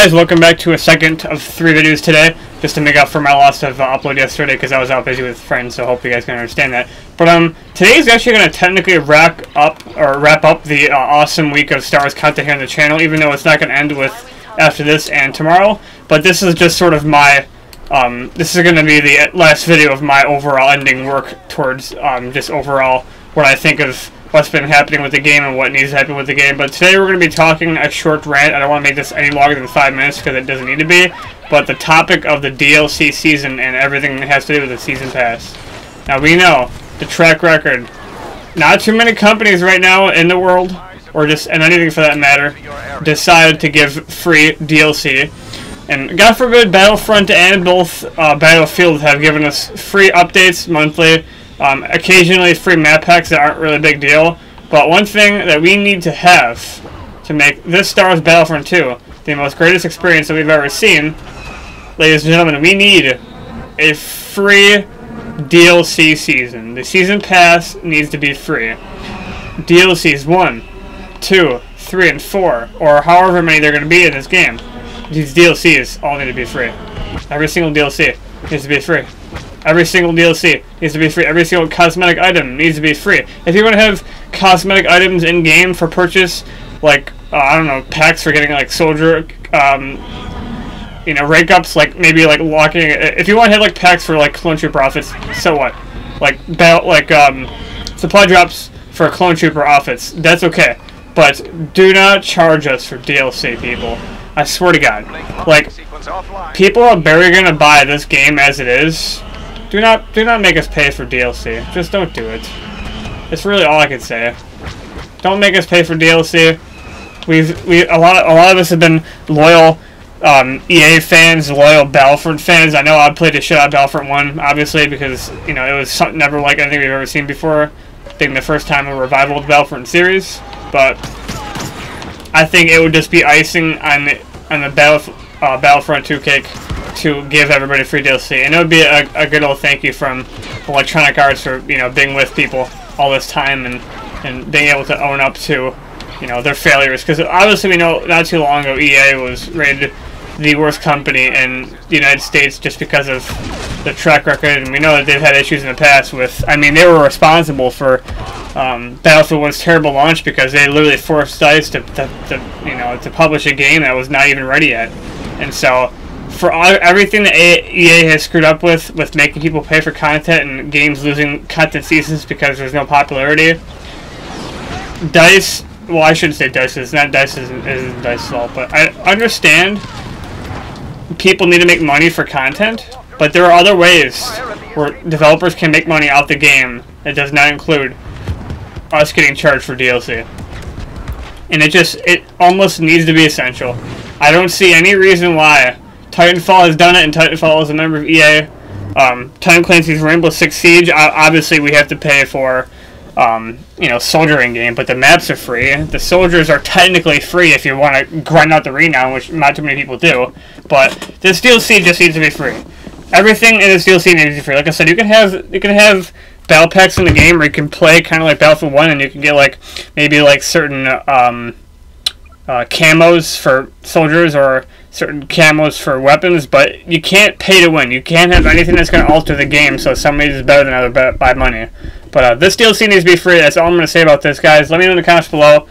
guys, welcome back to a second of 3 videos today, just to make up for my loss of upload yesterday because I was out busy with friends, so hope you guys can understand that. But today is actually going to technically wrap up the awesome week of Star Wars content here on the channel, even though it's not going to end with after this and tomorrow. But this is just sort of my, this is going to be the last video of my overall ending work towards just overall what I think of what's been happening with the game and what needs to happen with the game. But today we're going to be talking a short rant. I don't want to make this any longer than 5 minutes because it doesn't need to be. But the topic of the DLC season and everything that has to do with the season pass. Now we know the track record. Not too many companies right now in the world, or just and anything for that matter, decided to give free DLC. And God forbid Battlefront and both Battlefield have given us free updates monthly. Occasionally free map packs that aren't really a big deal, but one thing that we need to have to make this Star Wars Battlefront 2 the most greatest experience that we've ever seen, ladies and gentlemen, we need a free DLC season. The season pass needs to be free. DLCs 1, 2, 3, and 4, or however many they're going to be in this game. These DLCs all need to be free. Every single DLC needs to be free. Every single DLC needs to be free. Every single cosmetic item needs to be free. If you want to have cosmetic items in-game for purchase, like, I don't know, packs for getting, like, soldier, you know, rank-ups, like, maybe, like, locking, if you want to have, like, packs for, like, clone trooper outfits, so what? Like, supply drops for clone trooper outfits, that's okay. But do not charge us for DLC, people. I swear to God. Like, people are barely gonna buy this game as it is. Do not make us pay for DLC. Just don't do it. It's really all I can say. Don't make us pay for DLC. A lot of us have been loyal EA fans, loyal Battlefront fans. I know I played the shit out of Battlefront 1, obviously, because you know it was something never like anything we've ever seen before. I think the first time a revival of the Battlefront series, but I think it would just be icing on the Battlefront 2 cake to give everybody free DLC, and it would be a good old thank you from Electronic Arts for, you know, being with people all this time and being able to own up to, you know, their failures, because obviously we know not too long ago EA was rated the worst company in the United States just because of the track record, and we know that they've had issues in the past with, I mean, they were responsible for Battlefield 1's terrible launch because they literally forced DICE to publish a game that was not even ready yet. And so for everything that EA has screwed up with making people pay for content and games losing content seasons because there's no popularity, DICE, well, I shouldn't say DICE, it's not DICE, isn't DICE's fault, but I understand people need to make money for content, but there are other ways where developers can make money out the game that does not include us getting charged for DLC. And it almost needs to be essential. I don't see any reason why Titanfall has done it, and Titanfall is a member of EA. Tom Clancy's Rainbow Six Siege, obviously we have to pay for, you know, soldiering game, but the maps are free. The soldiers are technically free if you want to grind out the renown, which not too many people do. But this DLC just needs to be free. Everything in this DLC needs to be free. Like I said, you can have battle packs in the game where you can play kind of like Battlefield 1, and you can get like maybe like certain camos for soldiers or certain camos for weapons, but you can't pay to win. You can't have anything that's going to alter the game so somebody is better than other by money. But this DLC needs to be free. That's all I'm going to say about this, guys. Let me know in the comments below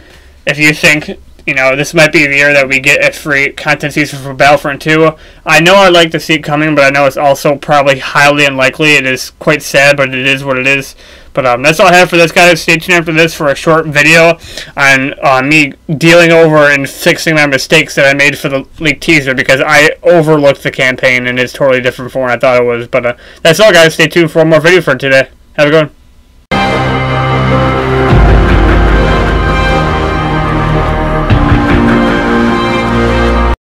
if you think, you know, this might be the year that we get a free content season for Battlefront 2. I know I'd like to see it coming, but I know it's also probably highly unlikely. It is quite sad, but it is what it is. But that's all I have for this, guys. Stay tuned after this for a short video on me dealing over and fixing my mistakes that I made for the leaked teaser, because I overlooked the campaign and it's totally different from what I thought it was. But that's all, guys. Stay tuned for one more video for today. Have a good one.